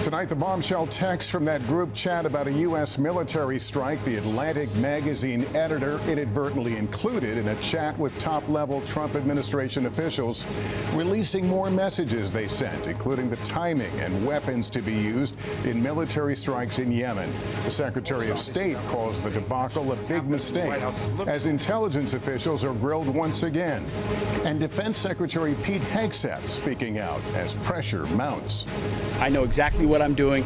Tonight, the bombshell text from that group chat about a U.S. military strike. The Atlantic magazine editor inadvertently included in a chat with top-level Trump administration officials, releasing more messages they sent, including the timing and weapons to be used in military strikes in Yemen. The Secretary of State calls the debacle a big mistake, as intelligence officials are grilled once again. And Defense Secretary Pete Hegseth speaking out as pressure mounts. I know exactly what I'm doing.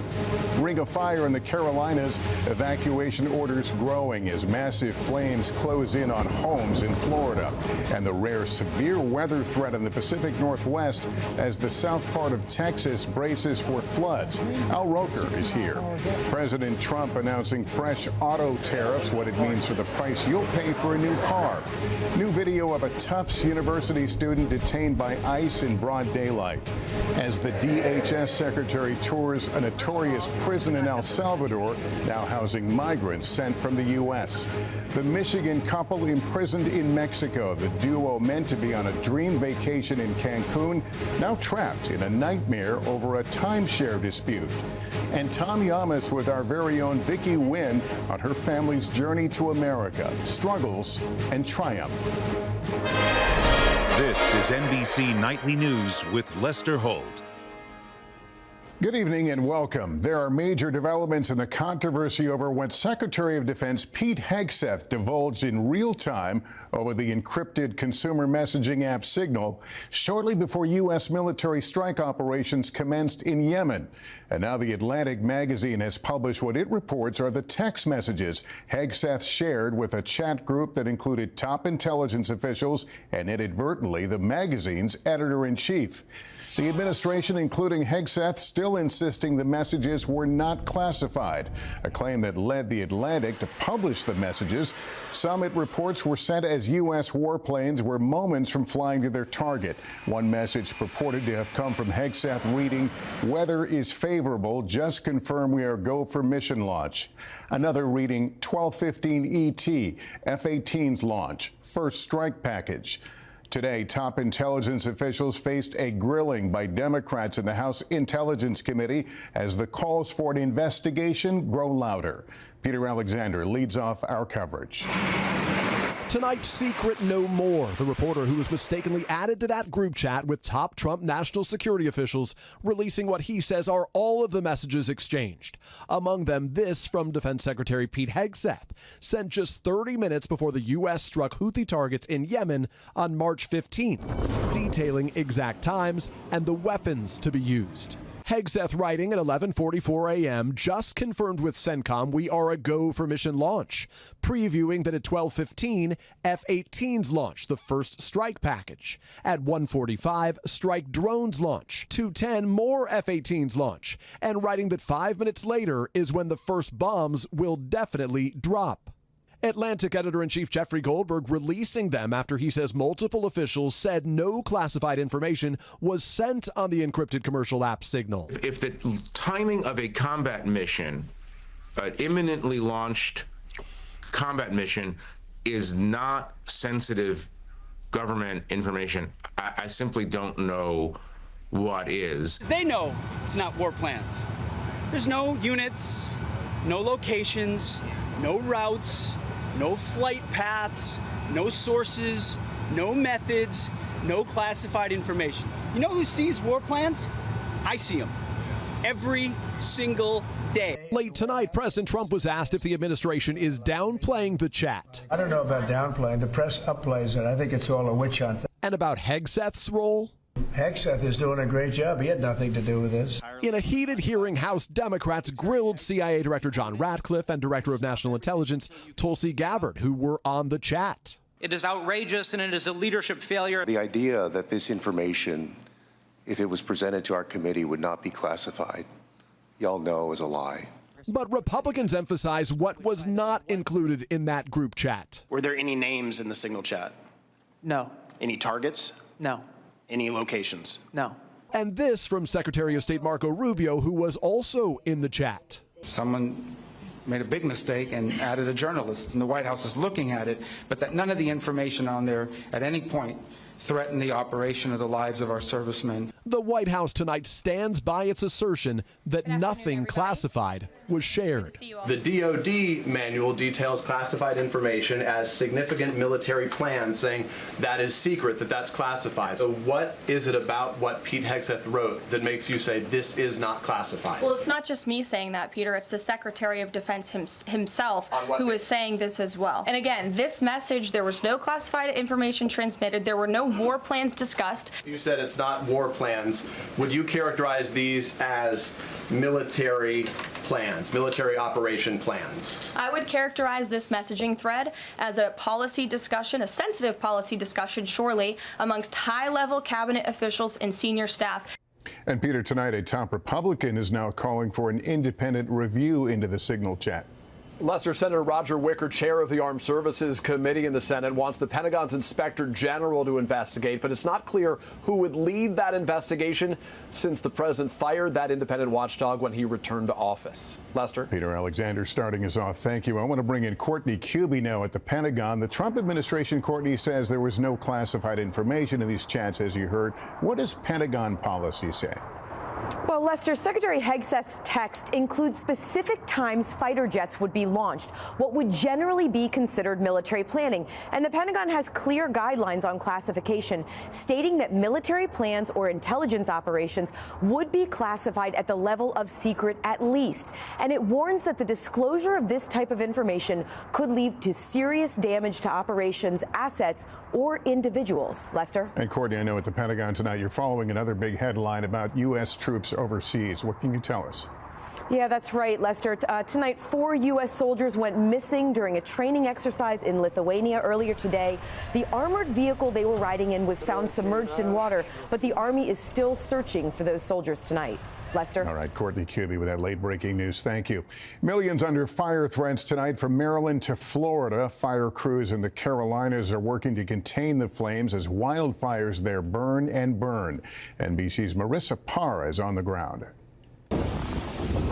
Ring of fire in the Carolinas. Evacuation orders growing as massive flames close in on homes in Florida. And the rare severe weather threat in the Pacific Northwest as the south part of Texas braces for floods. Al Roker is here. President Trump announcing fresh auto tariffs, what it means for the price you'll pay for a new car. New video of a Tufts University student detained by ICE in broad daylight. As the DHS secretary tours a notorious prison in El Salvador, now housing migrants sent from the U.S. The Michigan couple imprisoned in Mexico. The duo meant to be on a dream vacation in Cancun, now trapped in a nightmare over a timeshare dispute. And Tom Yamas with our very own Vickie Nguyen on her family's journey to America, struggles and triumph. This is NBC Nightly News with Lester Holt. Good evening and welcome. There are major developments in the controversy over what Secretary of Defense Pete Hegseth divulged in real time over the encrypted consumer messaging app Signal shortly before U.S. military strike operations commenced in Yemen. And now the Atlantic magazine has published what it reports are the text messages Hegseth shared with a chat group that included top intelligence officials and inadvertently the magazine's editor-in-chief. The administration, including Hegseth, still insisting the messages were not classified, a claim that led the Atlantic to publish the messages. Some, it reports, were sent as U.S. warplanes were moments from flying to their target. One message purported to have come from Hegseth reading, "Weather is favorable, just confirm we are go for mission launch." Another reading, 12:15 ET, F-18's launch, first strike package. Today, top intelligence officials faced a grilling by Democrats in the House Intelligence Committee as the calls for an investigation grow louder. Peter Alexander leads off our coverage. Tonight's secret no more. The reporter who was mistakenly added to that group chat with top Trump national security officials releasing what he says are all of the messages exchanged. Among them, this from Defense Secretary Pete Hegseth, sent just 30 minutes before the U.S. struck Houthi targets in Yemen on March 15th, detailing exact times and the weapons to be used. Hegseth writing at 11:44 a.m. just confirmed with CENTCOM we are a go for mission launch, previewing that at 12:15 F-18's launch, the first strike package. At 1:45 strike drones launch, 2:10 more F-18's launch, and writing that 5 minutes later is when the first bombs will definitely drop. Atlantic editor-in-chief Jeffrey Goldberg releasing them after he says multiple officials said no classified information was sent on the encrypted commercial app Signal. If the timing of a combat mission, an imminently launched combat mission, is not sensitive government information, I simply don't know what is. They know it's not war plans. There's no units, no locations, no routes, no flight paths, no sources, no methods, no classified information. You know who sees war plans? I see them every single day. Late tonight, President Trump was asked if the administration is downplaying the chat. I don't know about downplaying. The press upplays it. I think it's all a witch hunt. And about Hegseth's role? Hegseth is doing a great job. He had nothing to do with this. In a heated hearing, House Democrats grilled CIA Director John Ratcliffe and Director of National Intelligence Tulsi Gabbard, who were on the chat. It is outrageous and it is a leadership failure. The idea that this information, if it was presented to our committee, would not be classified, y'all know is a lie. But Republicans emphasize what was not included in that group chat. Were there any names in the Signal chat? No. Any targets? No. Any locations? No. And this from Secretary of State Marco Rubio, who was also in the chat. Someone made a big mistake and added a journalist, and the White House is looking at it, but that none of the information on there at any point threaten the operation of the lives of our servicemen. The White House tonight stands by its assertion that nothing classified was shared. The DoD manual details classified information as significant military plans, saying that is secret, that's classified. So what is it about what Pete Hegseth wrote that makes you say this is not classified? Well, it's not just me saying that, Peter. It's the Secretary of Defense himself who is saying this as well. And again, this message, there was no classified information transmitted. There were no war plans discussed. You said it's not war plans. Would you characterize these as military plans, military operation plans? I would characterize this messaging thread as a policy discussion, a sensitive policy discussion, surely, amongst high-level cabinet officials and senior staff. And Peter, tonight a top Republican is now calling for an independent review into the signal chat. Lester, Senator Roger Wicker, chair of the Armed Services Committee in the Senate, wants the Pentagon's Inspector General to investigate, but it's not clear who would lead that investigation since the president fired that independent watchdog when he returned to office. Lester? Peter Alexander starting us off. Thank you. I want to bring in Courtney Kube now at the Pentagon. The Trump administration, Courtney, says there was no classified information in these chats, as you heard. What does Pentagon policy say? Well, Lester, Secretary Hegseth's text includes specific times fighter jets would be launched, what would generally be considered military planning. And the Pentagon has clear guidelines on classification, stating that military plans or intelligence operations would be classified at the level of secret at least. And it warns that the disclosure of this type of information could lead to serious damage to operations, assets, or individuals. Lester? And Courtney, I know at the Pentagon tonight you're following another big headline about U.S. troops overseas. What can you tell us? Yeah, that's right, Lester. Tonight, 4 U.S. soldiers went missing during a training exercise in Lithuania earlier today. The armored vehicle they were riding in was found submerged in water, but the Army is still searching for those soldiers tonight. Lester? All right, Courtney Kube with that late-breaking news. Thank you. Millions under fire threats tonight from Maryland to Florida. Fire crews in the Carolinas are working to contain the flames as wildfires there burn and burn. NBC's Marissa Parra is on the ground.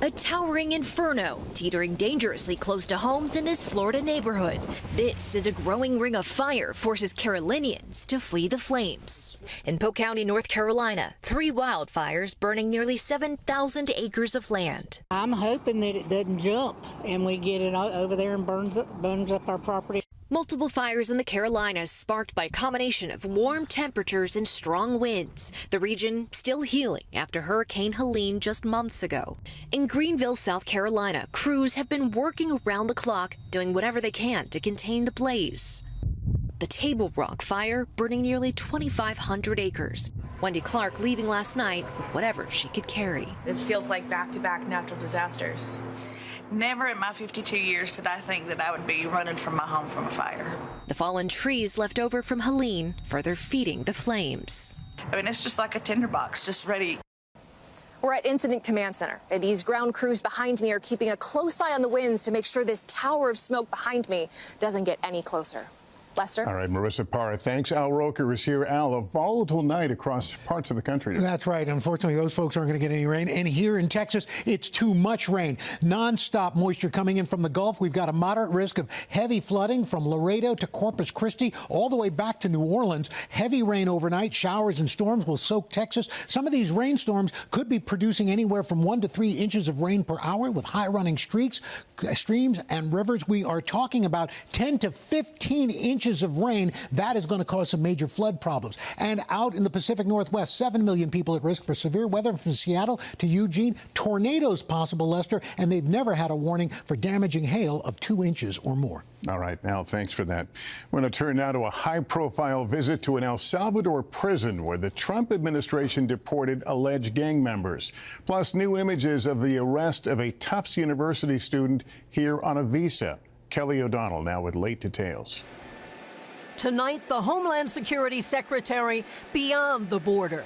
A towering inferno teetering dangerously close to homes in this Florida neighborhood. This is a growing ring of fire forces Carolinians to flee the flames. In Polk County, North Carolina, 3 wildfires burning nearly 7,000 acres of land. I'm hoping that it doesn't jump and we get it over there and burns up our property. Multiple fires in the Carolinas sparked by a combination of warm temperatures and strong winds. The region still healing after Hurricane Helene just months ago. In Greenville, South Carolina, crews have been working around the clock, doing whatever they can to contain the blaze. The Table Rock fire burning nearly 2,500 acres. Wendy Clark leaving last night with whatever she could carry. This feels like back-to-back natural disasters. Never in my 52 years did I think that I would be running from my home from a fire. The fallen trees left over from Helene further feeding the flames. I mean, it's just like a tinderbox, just ready. We're at Incident Command Center. These ground crews behind me are keeping a close eye on the winds to make sure this tower of smoke behind me doesn't get any closer. Lester? All right, Marissa Parra, thanks. Al Roker is here. Al, a volatile night across parts of the country today. That's right. Unfortunately, those folks aren't going to get any rain. And here in Texas, it's too much rain. Non-stop moisture coming in from the Gulf. We've got a moderate risk of heavy flooding from Laredo to Corpus Christi, all the way back to New Orleans. Heavy rain overnight. Showers and storms will soak Texas. Some of these rainstorms could be producing anywhere from 1 to 3 inches of rain per hour with high-running streams and rivers. We are talking about 10 to 15 inches of rain. That is going to cause some major flood problems. And out in the Pacific Northwest, 7 million people at risk for severe weather from Seattle to Eugene. Tornadoes possible, Lester, and they've never had a warning for damaging hail of 2 inches or more. All right, Al, thanks for that. We're going to turn now to a high-profile visit to an El Salvador prison where the Trump administration deported alleged gang members. Plus, new images of the arrest of a Tufts University student here on a visa. Kelly O'Donnell now with late details. Tonight, the Homeland Security Secretary beyond the border.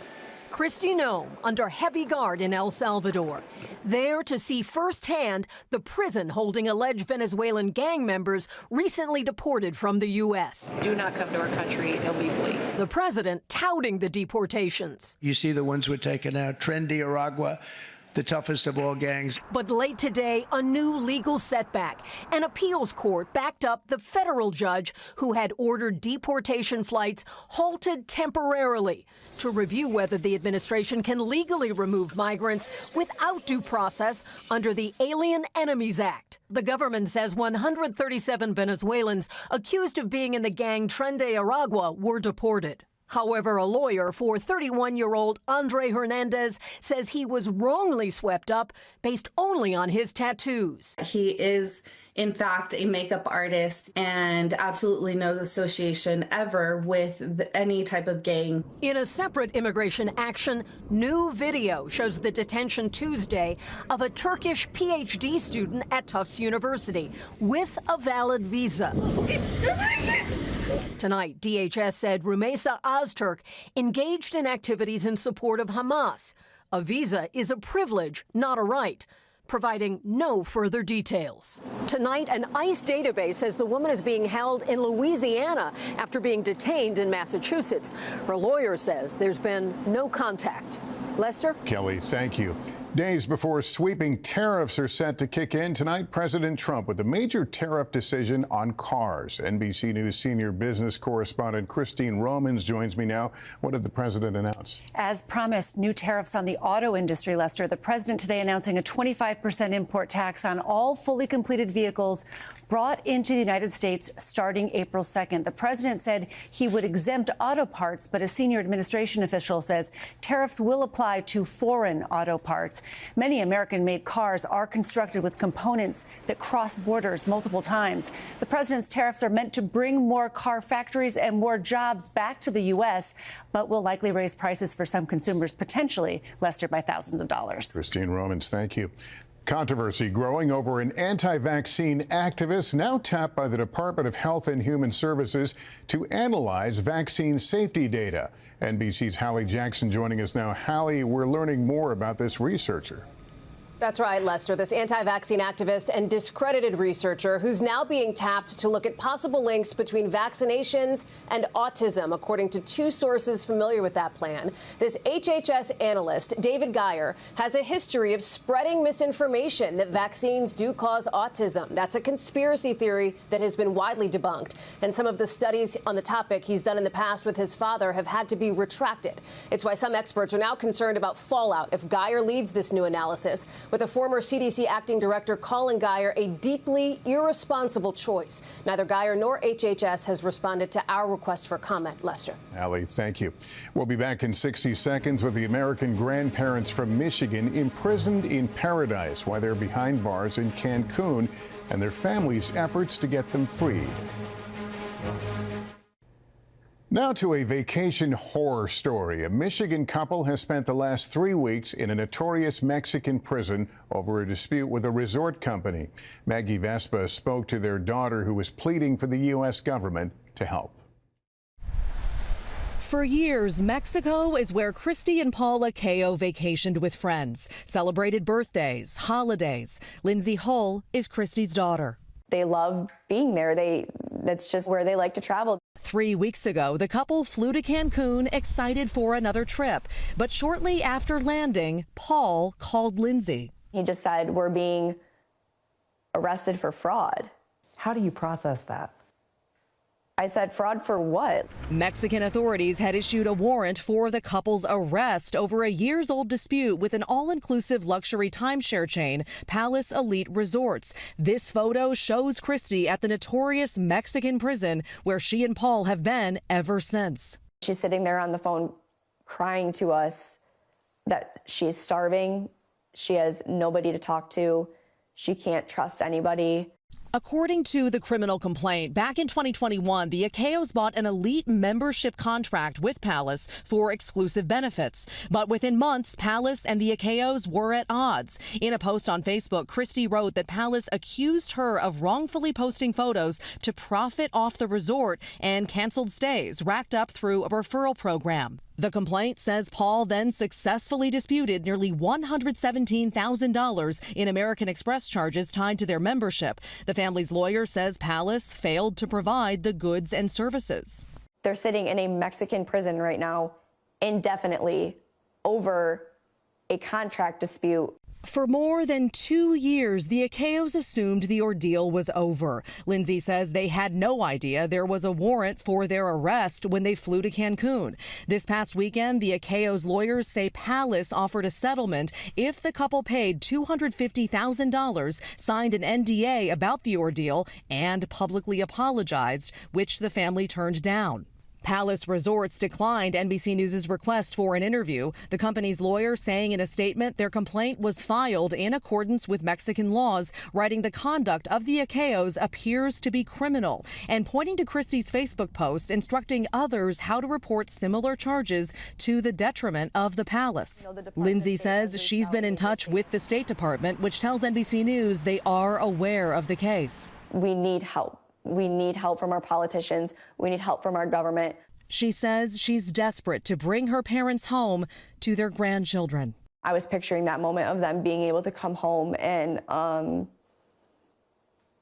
Kristi Noem under heavy guard in El Salvador, there to see firsthand the prison holding alleged Venezuelan gang members recently deported from the U.S. Do not come to our country illegally. The president touting the deportations. You see the ones we're taking out, Tren de Aragua, the toughest of all gangs. But late today, a new legal setback. An appeals court backed up the federal judge who had ordered deportation flights halted temporarily to review whether the administration can legally remove migrants without due process under the Alien Enemies Act. The government says 137 Venezuelans accused of being in the gang Tren de Aragua were deported. However, a lawyer for 31-year-old Andre Hernandez says he was wrongly swept up based only on his tattoos. He is, in fact, a makeup artist and absolutely no association ever with any type of gang. In a separate immigration action, new video shows the detention Tuesday of a Turkish PhD student at Tufts University with a valid visa. Tonight, DHS said Rumeysa Ozturk engaged in activities in support of Hamas. A visa is a privilege, not a right, providing no further details. Tonight, an ICE database says the woman is being held in Louisiana after being detained in Massachusetts. Her lawyer says there's been no contact. Lester? Kelly, thank you. Days before sweeping tariffs are set to kick in tonight, President Trump with a major tariff decision on cars. NBC News senior business correspondent Christine Romans joins me now. What did the president announce? As promised, new tariffs on the auto industry, Lester. The president today announcing a 25% import tax on all fully completed vehicles brought into the United States starting April 2nd. The president said he would exempt auto parts, but a senior administration official says tariffs will apply to foreign auto parts. Many American-made cars are constructed with components that cross borders multiple times. The president's tariffs are meant to bring more car factories and more jobs back to the U.S., but will likely raise prices for some consumers, potentially, Lester, by thousands of dollars. Christine Romans, thank you. Controversy growing over an anti-vaccine activist now tapped by the Department of Health and Human Services to analyze vaccine safety data. NBC's Hallie Jackson joining us now. Hallie, we're learning more about this researcher. That's right, Lester. This anti-vaccine activist and discredited researcher who's now being tapped to look at possible links between vaccinations and autism, according to two sources familiar with that plan. This HHS analyst, David Geyer, has a history of spreading misinformation that vaccines do cause autism. That's a conspiracy theory that has been widely debunked. And some of the studies on the topic he's done in the past with his father have had to be retracted. It's why some experts are now concerned about fallout if Geyer leads this new analysis, with a former CDC acting director calling Geyer a deeply irresponsible choice. Neither Geyer nor HHS has responded to our request for comment. Lester. Hallie, thank you. We'll be back in 60 seconds with the American grandparents from Michigan imprisoned in paradise while they're behind bars in Cancun and their families' efforts to get them freed. Now to a vacation horror story. A Michigan couple has spent the last 3 weeks in a notorious Mexican prison over a dispute with a resort company. Maggie Vespa spoke to their daughter, who was pleading for the U.S. government to help. For years, Mexico is where Christy and Paul Akeo vacationed with friends, celebrated birthdays, holidays. Lindsay Hull is Christy's daughter. They love being there. That's just where they like to travel. 3 weeks ago, the couple flew to Cancun, excited for another trip. But shortly after landing, Paul called Lindsay. He just said, "We're being arrested for fraud." How do you process that? I said, "Fraud for what?" Mexican authorities had issued a warrant for the couple's arrest over a years-old dispute with an all-inclusive luxury timeshare chain, Palace Elite Resorts. This photo shows Christy at the notorious Mexican prison where she and Paul have been ever since. She's sitting there on the phone crying to us that she's starving. She has nobody to talk to. She can't trust anybody. According to the criminal complaint, back in 2021, the Akeos bought an elite membership contract with Palace for exclusive benefits. But within months, Palace and the Akeos were at odds. In a post on Facebook, Christy wrote that Palace accused her of wrongfully posting photos to profit off the resort and canceled stays racked up through a referral program. The complaint says Paul then successfully disputed nearly $117,000 in American Express charges tied to their membership. The family's lawyer says Palace failed to provide the goods and services. They're sitting in a Mexican prison right now indefinitely over a contract dispute. For more than 2 years, the Akeos assumed the ordeal was over. Lindsay says they had no idea there was a warrant for their arrest when they flew to Cancun. This past weekend, the Akeos' lawyers say Palace offered a settlement if the couple paid $250,000, signed an NDA about the ordeal, and publicly apologized, which the family turned down. Palace Resorts declined NBC News' request for an interview. The company's lawyer saying in a statement their complaint was filed in accordance with Mexican laws, writing the conduct of the Akeos appears to be criminal, and pointing to Christie's Facebook post instructing others how to report similar charges to the detriment of the palace. Lindsay says she's been in touch with the State Department, which tells NBC News they are aware of the case. We need help. We need help from our politicians. We need help from our government. She says she's desperate to bring her parents home to their grandchildren. I was picturing that moment of them being able to come home and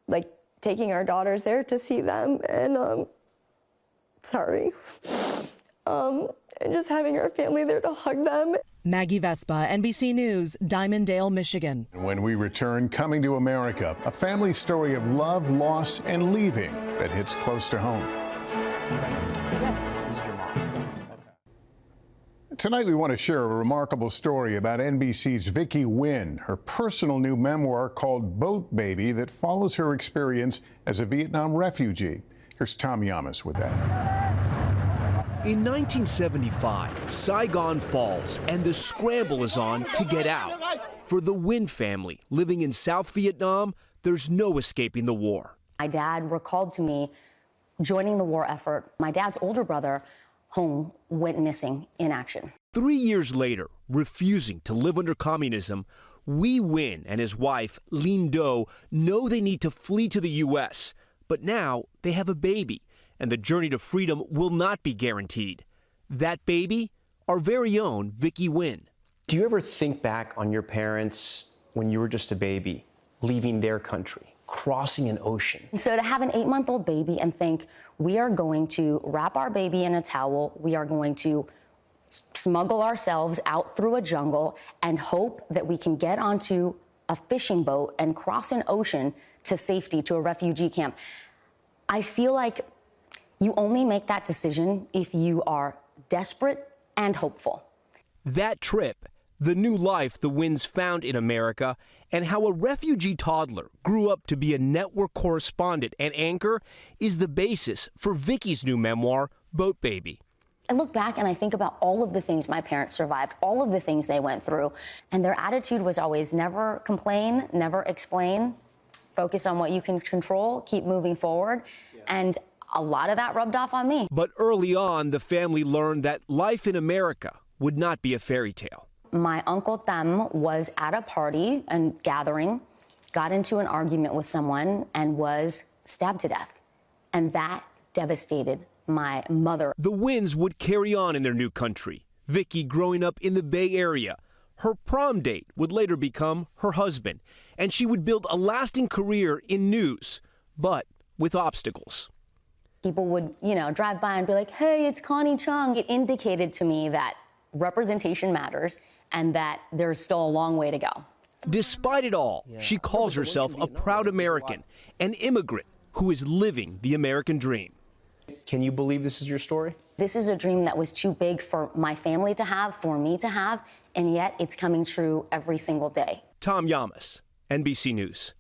like taking our daughters there to see them and and just having our family there to hug them. Maggie Vespa, NBC News, Diamonddale, Michigan. When we return, Coming to America, a family story of love, loss, and leaving that hits close to home. Tonight, we want to share a remarkable story about NBC's Vickie Nguyen, her personal new memoir called Boat Baby that follows her experience as a Vietnam refugee. Here's Tom Yamas with that. In 1975, Saigon falls and the scramble is on to get out. For the Nguyen family living in South Vietnam, there's no escaping the war. My dad recalled to me joining the war effort. My dad's older brother, Hong, went missing in action. 3 years later, refusing to live under communism, Huy Nguyen and his wife, Linh Do, know they need to flee to the U.S. But now they have a baby, and the journey to freedom will not be guaranteed. That baby, our very own Vickie Nguyen. Do you ever think back on your parents when you were just a baby, leaving their country, crossing an ocean? So to have an 8-month-old baby and think, we are going to wrap our baby in a towel, we are going to smuggle ourselves out through a jungle and hope that we can get onto a fishing boat and cross an ocean to safety, to a refugee camp. I feel like you only make that decision if you are desperate and hopeful. That trip, the new life the Nguyen's found in America, and how a refugee toddler grew up to be a network correspondent and anchor is the basis for Vickie's new memoir, Boat Baby. I look back and I think about all of the things my parents survived, all of the things they went through, and their attitude was always never complain, never explain, focus on what you can control, keep moving forward, and a lot of that rubbed off on me. But early on, the family learned that life in America would not be a fairy tale. My Uncle Them was at a party and gathering, got into an argument with someone, and was stabbed to death. And that devastated my mother. The Nguyen's would carry on in their new country. Vickie growing up in the Bay Area. Her prom date would later become her husband, and she would build a lasting career in news, but with obstacles. People would, drive by and be like, hey, it's Connie Chung. It indicated to me that representation matters and that there's still a long way to go. Despite it all, she calls herself a proud American, an immigrant who is living the American dream. Can you believe this is your story? This is a dream that was too big for my family to have, for me to have, and yet it's coming true every single day. Tom Yamas, NBC News.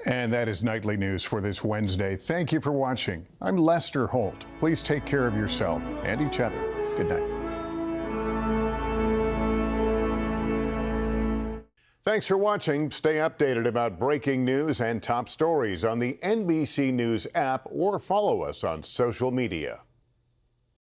And that is Nightly News for this Wednesday. Thank you for watching. I'm Lester Holt. Please take care of yourself and each other. Good night. Thanks for watching. Stay updated about breaking news and top stories on the NBC News app or follow us on social media.